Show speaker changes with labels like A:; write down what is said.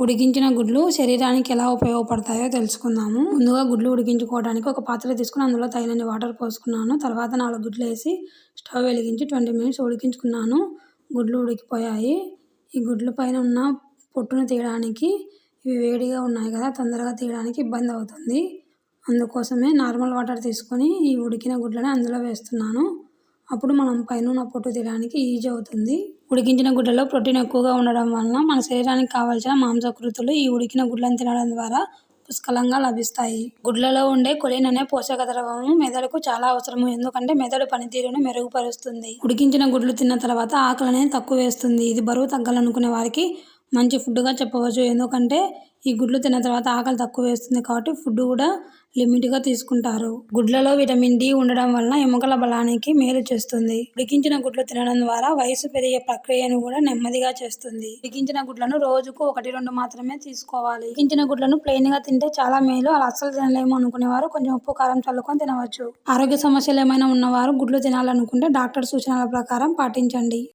A: ఉడికించిన గుడ్లు శరీరానికి ఎలా ఉపయోగపడతాయో తెలుసుకుందాము. ముందుగా గుడ్లు ఉడికించుకోవడానికి ఒక పాత్ర తీసుకుని అందులో తగినన్ని వాటర్ పోసుకున్నాను. తర్వాత 4 గుడ్లు వేసి స్టవ్ వెలిగించి 20 మినిట్స్ ఉడికించుకున్నాను. గుడ్లు ఉడికిపోయాయి. ఈ గుడ్ల పైన ఉన్న పొట్టును తీయడానికి ఇవి వేడిగా ఉన్నాయి కదా, తొందరగా తీయడానికి ఇబ్బంది అవుతుంది. అందుకోసమే నార్మల్ వాటర్ తీసుకొని ఈ ఉడికిన గుడ్లను అందులో వేస్తున్నాను. అప్పుడు మనం పైన ఉన్న పొట్టు తీయడానికి ఈజీ అవుతుంది. ఉడికించిన గుడ్లలో ప్రోటీన్ ఎక్కువగా ఉండడం వలన మన శరీరానికి కావాల్సిన మాంసకృతులు ఈ ఉడికిన గుడ్లను తినడం ద్వారా పుష్కలంగా లభిస్తాయి. గుడ్లలో ఉండే కొలిన్ అనే పోషక ద్రవము మెదడుకు చాలా అవసరము. ఎందుకంటే మెదడు పనితీరును మెరుగుపరుస్తుంది. ఉడికించిన గుడ్లు తిన్న తర్వాత ఆకలి అనేది తక్కువ వేస్తుంది. ఇది బరువు తగ్గాలనుకునే వారికి మంచి ఫుడ్గా చెప్పవచ్చు. ఎందుకంటే ఈ గుడ్లు తిన్న తర్వాత ఆకలి తక్కువ వేస్తుంది కాబట్టి ఫుడ్ కూడా లిమిట్గా తీసుకుంటారు. గుడ్లలో విటమిన్ డి ఉండడం వలన ఎముకల బలానికి మేలు చేస్తుంది. ఉడికించిన గుడ్లు తినడం ద్వారా వయసు పెరిగే ప్రక్రియను కూడా నెమ్మదిగా చేస్తుంది. ఉడికించిన గుడ్లను రోజుకు 1-2 మాత్రమే తీసుకోవాలి. ఉడికించిన గుడ్లను ప్లెయిన్ గా తింటే చాలా మేలు. అలా అస్సలు తినలేము అనుకునేవారు కొంచెం ఉప్పు కారం చల్లుకొని తినవచ్చు. ఆరోగ్య సమస్యలు ఏమైనా ఉన్నవారు గుడ్లు తినాలనుకుంటే డాక్టర్ సూచనల ప్రకారం పాటించండి.